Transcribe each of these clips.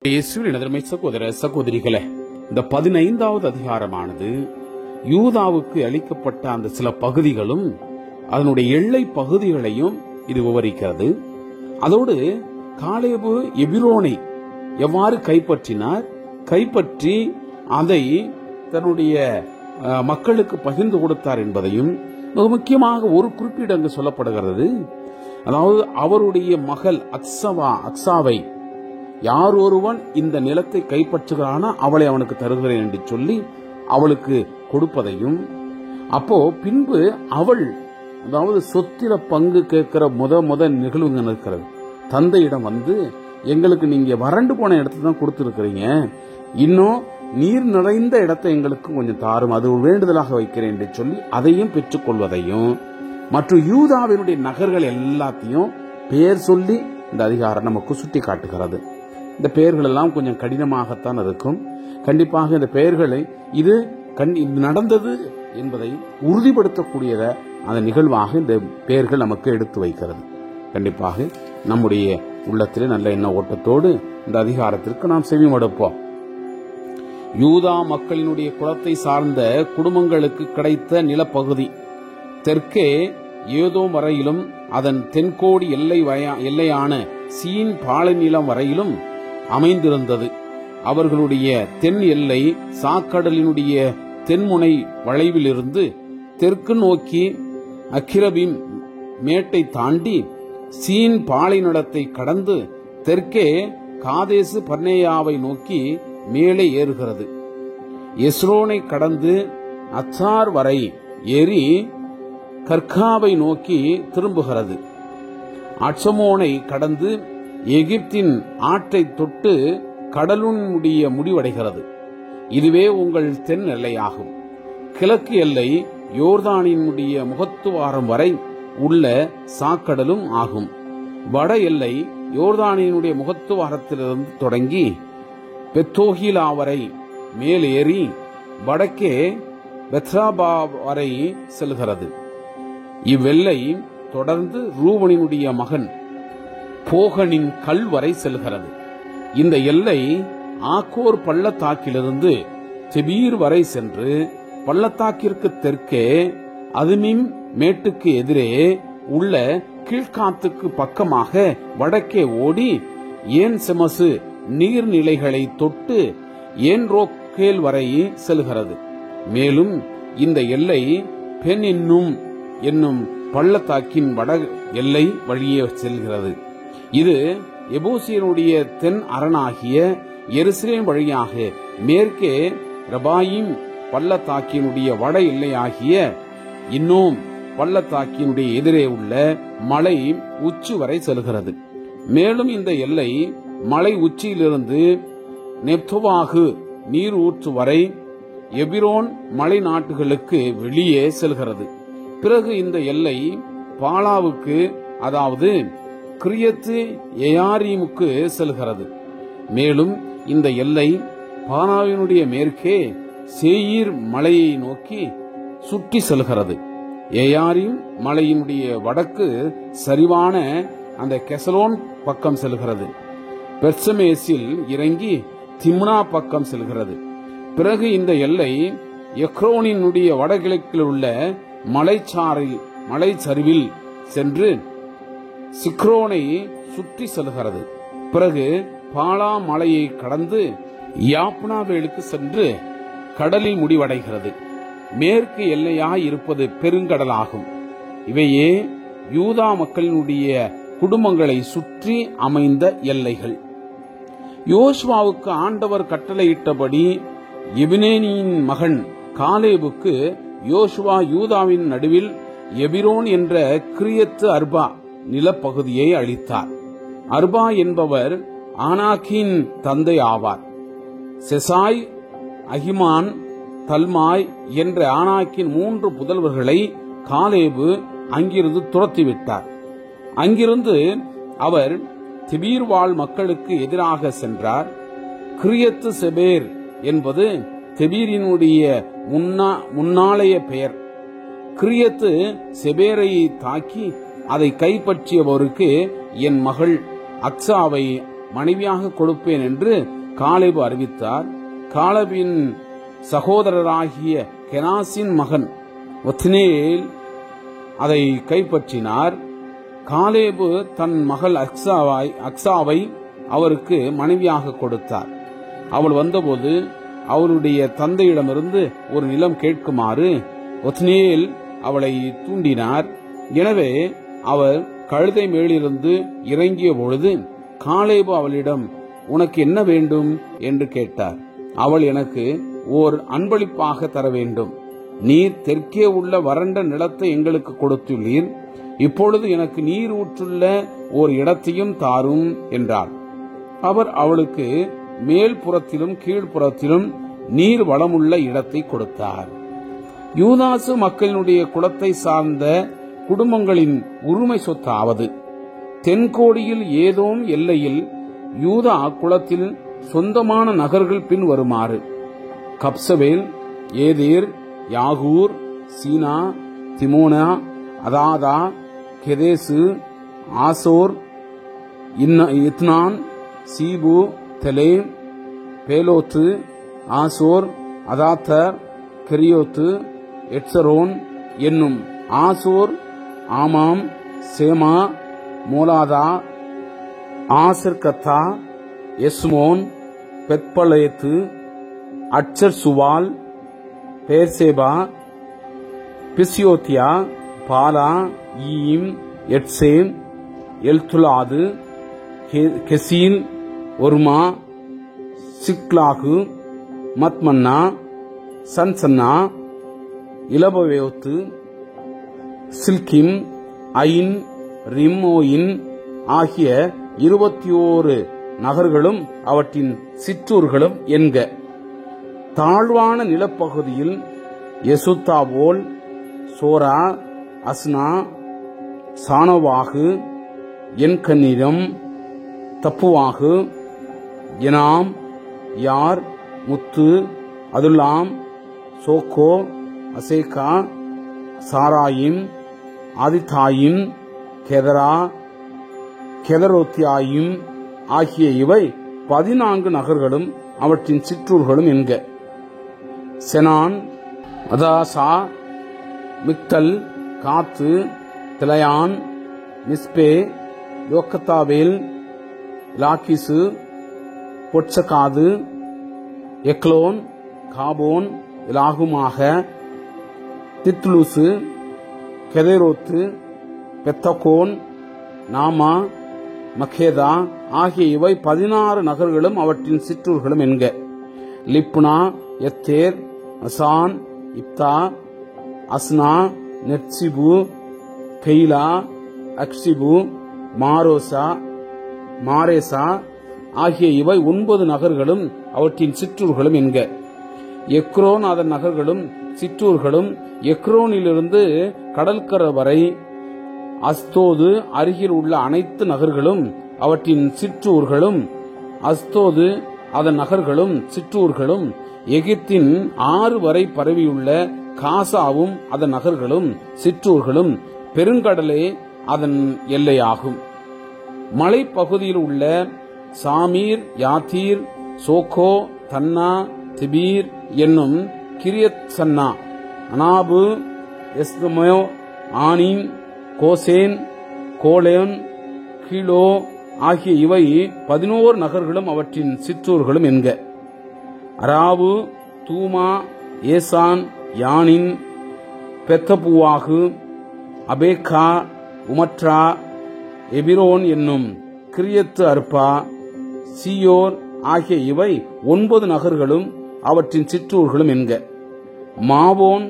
இயேசுவின் அருமை சகோதர சகோதரிகளே, இந்த 15வது அதிகாரமானது யூதாவுக்கு அளிக்கப்பட்ட அந்த சில பகுதிகளும் அதனுடைய எல்லை பகுதிகளையும் இது விவரிக்கிறது. அதோடு காலேபு எபிரோனை எவ்வாறு கைப்பற்றி அதை தன்னுடைய மக்களுக்கு பகிர்ந்து கொடுத்தார் என்பதையும் மிக முக்கியமாக ஒரு குறிப்பீடு அங்கு சொல்லப்படுகிறது. அதாவது அவருடைய மகள் அக்சாவை யார் ஒருவன் இந்த நிலத்தை கைப்பற்றுகிறானோ அவளை அவனுக்கு தருகிறேன் என்று சொல்லி அவளுக்கு கொடுப்பதையும், அப்போ பின்பு அவள் அதாவது சொத்தில பங்கு கேட்கிற முத நிகழ்வுங்க இருக்கிறது. தந்தையிடம் வந்து, எங்களுக்கு நீங்க வறண்டு போன இடத்துல தான் கொடுத்திருக்கிறீங்க, இன்னும் நீர் நிறைந்த இடத்தை எங்களுக்கு கொஞ்சம் தாரும், அது ஒரு வேண்டுதலாக வைக்கிறேன் என்று சொல்லி அதையும் பெற்றுக்கொள்வதையும், மற்றும் யூதாவினுடைய நகர்கள் எல்லாத்தையும் பெயர் சொல்லி இந்த அதிகாரம் நமக்கு சுட்டி காட்டுகிறது. இந்த பெயர்கள் எல்லாம் கொஞ்சம் கடினமாகத்தான் இருக்கும். கண்டிப்பாக இந்த பெயர்களை இது நடந்தது என்பதை உறுதிப்படுத்தக்கூடிய அந்த நிகழ்வாக இந்த பெயர்கள் நமக்கு எடுத்து வைக்கிறது. கண்டிப்பாக நம்முடைய உள்ளத்திலே நல்ல எண்ண ஓட்டத்தோடு இந்த அதிகாரத்திற்கு நாம் செவிமடுப்போம். யூதா மக்களினுடைய குலத்தை சார்ந்த குடும்பங்களுக்கு கிடைத்த நிலப்பகுதி தெற்கே ஏதோம் வரையிலும் அதன் தென்கோடி எல்லையான சீன் பாலைநிலம் வரையிலும் அமைந்திருந்தது. அவர்களுடைய தென் எல்லை சாக்கடலினுடைய தென்முனை வளைவிலிருந்து தெற்கு நோக்கி அக்கிரபிம் மேட்டை தாண்டி சீன் பாலைநிலத்தை கடந்து தெற்கே காதேசு பர்னேயாவை நோக்கி மேலே ஏறுகிறது. எஸ்ரோனை கடந்து அச்சார் வரை ஏறி கர்காவை நோக்கி திரும்புகிறது. அட்சமோனை கடந்து எகிப்தின் ஆற்றை தொட்டு கடலுடைய முடிவடைகிறது. இதுவே உங்கள் தென் எல்லையாகும். கிழக்கு எல்லை யோர்தானினுடைய முகத்துவாரம் வரை உள்ள சாக்கடலும் ஆகும். வட எல்லை யோர்தானினுடைய முகத்துவாரத்திலிருந்து தொடங்கி பெத்தோகிலா வரை மேலேறி வடக்கே பெத்ராபா வரை செல்கிறது. இவ்வெல்லை தொடர்ந்து ரூபனினுடைய மகன் போகனின் கல் வரை செல்கிறது. இந்த எல்லை ஆக்கோர் பள்ளத்தாக்கிலிருந்து தெபீர் வரை சென்று பள்ளத்தாக்கிற்கு தெற்கே அதுமிம் மேட்டுக்கு எதிரே உள்ள கீழ்காத்துக்கு பக்கமாக வடக்கே ஓடி ஏன் செமசு நீர்நிலைகளை தொட்டு ஏன் ரோக்கேல் வரை செல்கிறது. மேலும் இந்த எல்லை பெண் என்னும் பள்ளத்தாக்கின் வட எல்லை வழியே செல்கிறது. இது எபூசியனுடைய தென் அரணாகிய எருசலேம் வழியாக மேற்கே ரபாயிம் பள்ளத்தாக்கினுடைய வட எல்லையாகிய இன்னும் பள்ளத்தாக்கினுடைய எதிரே உள்ள மலை உச்சி வரை செல்கிறது. மேலும் இந்த எல்லை மலை உச்சியிலிருந்து நெப்தோவாகு நீர் ஊற்று வரை எபிரோன் மலை நாட்டுகளுக்கு வெளியே செல்கிறது. பிறகு இந்த எல்லை பாலாவுக்கு, அதாவது கிரியத்து எயாரீமுக்கு செல்கிறது. மேலும் இந்த எல்லை பானாவினுடைய மேற்கே சேயீர் மலையை நோக்கி சுற்றி செல்கிறது. எயாரீம் மலையினுடைய வடக்கு சரிவான அந்த கெசலோன் பக்கம் செல்கிறது. பெர்சமேசில் இறங்கி திம்னா பக்கம் செல்கிறது. பிறகு இந்த எல்லை எக்ரோனினுடைய வடகிழக்கில் உள்ள மலைச்சரிவில் சென்று சிக்ரோனை சுற்றி செல்கிறது. பிறகு பாலா மலையை கடந்து யாப்னாவேலுக்கு சென்று கடலில் முடிவடைகிறது. மேற்கு எல்லையாய் இருப்பது பெருங்கடலாகும். இவையே யூதா மக்களினுடைய குடும்பங்களை சுற்றி அமைந்த எல்லைகள். யோசுவாவுக்கு ஆண்டவர் கட்டளையிட்டபடி எபினேனியின் மகன் காலேபுக்கு யோசுவா யூதாவின் நடுவில் எபிரோன் என்ற கிரியத்து அர்பா நிலப்பகுதியை அளித்தார். அர்பா என்பவர் ஆனாக்கின் தந்தை ஆவார். செசாய், அகிமான், தல்மாய் என்ற ஆனாக்கின் 3 புதல்வர்களை காலேபு அங்கிருந்து துரத்திவிட்டார். அங்கிருந்து அவர் திபீர் வாழ் மக்களுக்கு எதிராக சென்றார். கிரியத்து செபேர் என்பது தெபீரினுடைய முன்னாளைய பெயர். கிரியத்து செபேரை தாக்கி அதை கைப்பற்றியவருக்கு என் மகள் அக்சாவை மனைவியாக கொடுப்பேன் என்று காலேபு அறிவித்தார். காலேபின் சகோதரராகிய கெனாசின் மகன் ஒத்னியேல் அதை கைப்பற்றினார். காலேபு தன் மகள் அக்சாவை அவருக்கு மனைவியாக கொடுத்தார். அவள் வந்தபோது அவருடைய தந்தையிடமிருந்து ஒரு நிலம் கேட்குமாறு ஒத்னியேல் அவளை தூண்டினார். எனவே அவர் கழுதை மேலிருந்து இறங்கிய பொழுது காலேபு அவளிடம், உனக்கு என்ன வேண்டும் என்று கேட்டார். அவள், எனக்கு ஓர் அன்பளிப்பாக தர வேண்டும். நீர் தெற்கே உள்ள வறண்ட நிலத்தை எங்களுக்கு கொடுத்துள்ளீர். இப்பொழுது எனக்கு நீர் ஊற்றுள்ள ஓர் இடத்தையும் தாரும் என்றார். அவர் அவளுக்கு மேல்புறத்திலும் கீழ்ப்புறத்திலும் நீர் வளமுள்ள இடத்தை கொடுத்தார். யூதாசு மக்களினுடைய குலத்தை சார்ந்த குடும்பங்களின் உரிமை சொத்தாவது தென்கோடியில் ஏதோம் எல்லையில் யூதா குலத்தில் சொந்தமான நகர்கள் பின் வருமாறு: கப்சவேல், ஏதேர், யாகூர், சீனா, திமோனா, அதாதா, கெதேசு, ஆசோர், இத்னான், சீபு, தெலேம், பேலோத்து, ஆசோர், அதாத்தர், கெரியோத்து, எட்சரோன் என்னும் ஆசோர், ஆமாம், சேமா, மோலாதா, ஆசர்கத்தா, எஸ்மோன், பெத்பலேத்து, அட்சர் சுவால், பேர்சேபா, பிசியோத்தியா, பாலா, ஈம், எட்சேம், எல்துலாது, கெசீல், ஒர்மா, சிக்லாகு, மத்மன்னா, சன்சன்னா, இலபவேத்து, சில்கிம், ஐன், ரிம்மோயின் ஆகிய 21 நகர்களும் அவற்றின் சிற்றூர்களும் என்க. தாழ்வான நிலப்பகுதியில் எசுத்தாவோல், சோரா, அஸ்னா, சானவாகு, என்கனிரம், தப்புவாகு, எனாம், யார், முத்து, அதுல்லாம், சோக்கோ, அசேகா, சாராயிம், ஆதித்தாயிம், கெதரா, கெதரோத்தியாயும் ஆகிய இவை 14 நகர்களும் அவற்றின் சிற்றூர்களும் என்க. செனான், அதாசா, மிக்தல், காத்து, திலையான், மிஸ்பே, யோக்கத்தாவேல், லாக்கிசு, பொட்சகாது, எக்லோன், காபோன், இலாகுமாக, தித்லூசு, கெதேரோத்து, பெத்தகோன், நாமா, மக்கேதா ஆகிய இவை 16 நகர்களும் அவற்றின் சிற்றூர்களும் என்க. லிப்னா, எத்தேர், அசான், இப்தா, அஸ்னா, நெட்சிபு, கெய்லா, அக்ஷிபு, மாரேசா ஆகிய இவை 9 நகர்களும் அவற்றின் சிற்றூர்களும் என்க. எக்ரோன் அதன் நகர்களும் சிற்றூர்களும், எக்ரோனிலிருந்து கடற்கரை வரை அஸ்தோது அருகில் உள்ள அனைத்து நகர்களும் அவற்றின் சிற்றூர்களும், அஸ்தோது அதன் நகர்களும் சிற்றூர்களும், எகிப்தின் 6 வரை பரவியுள்ள காசாவும் அதன் நகர்களும் சிற்றூர்களும், பெருங்கடலே அதன் எல்லையாகும். மலைப்பகுதியில் உள்ள சாமீர், யாத்தீர், சோக்கோ, தன்னா, திபீர் என்னும் கிரியத் சன்னா, அனாபு, எஸ்தமோ, ஆனிம், கோசேன், கோலேன், கீழோ ஆகிய இவை 11 நகர்களும் அவற்றின் சிற்றூர்களும் என்க. அராவு, தூமா, ஏசான், யானின், பெத்தபுவாகு, அபேக்கா, உமட்ரா, எபிரோன் என்னும் கிரியத்து அர்பா, சியோர் ஆகிய இவை 9 நகர்களும் அவற்றின் சிற்றூர்களும் என்க. மாவோன்,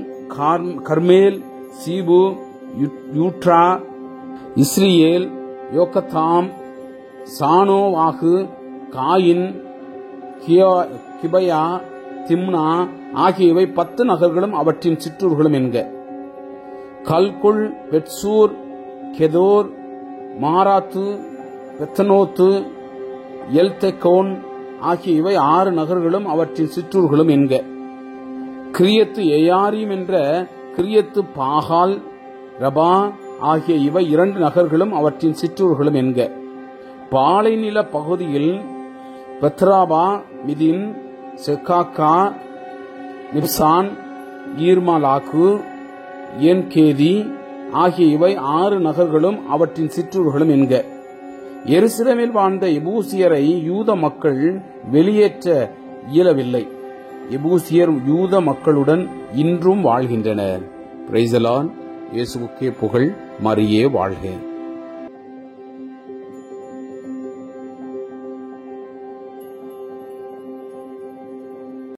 கர்மேல், சீபு, யூட்ரா, இஸ்ரியேல், யோக்கத்தாம், சானோவாகு, காயின், கிபயா, திம்னா ஆகியவை 10 நகர்களும் அவற்றின் சிற்றூர்களும் என்க. கல்குல், பெட்சூர், கெதோர், மாராத்து, பெத்தனோத்து, எல்தெக்கோன் ஆகிய இவை 6 நகர்களும் அவற்றின் சிற்றூர்களும் என்க. கிரியத்து ஏயாரீம் என்ற கிரியத்து பாகால், ரபா ஆகிய இவை 2 நகர்களும் அவற்றின் சிற்றூர்களும் என்க. பாலைநில பகுதியில் பெத்ராபா, மிதின், செக்காக்கா, நிப்சான், ஈர்மாலாக்கு, ஏன்கேதி ஆகிய இவை 6 நகர்களும் அவற்றின் சிற்றூர்களும் என்க. எருசலேமில் வாழ்ந்த எபூசியரை யூத மக்கள் வெளியேற்ற இயலவில்லை. எபூசியர் யூத மக்களுடன் இன்றும் வாழ்கின்றனர். Praise the Lord. இயேசுவுக்கே புகழ். மரியே வாழ்க.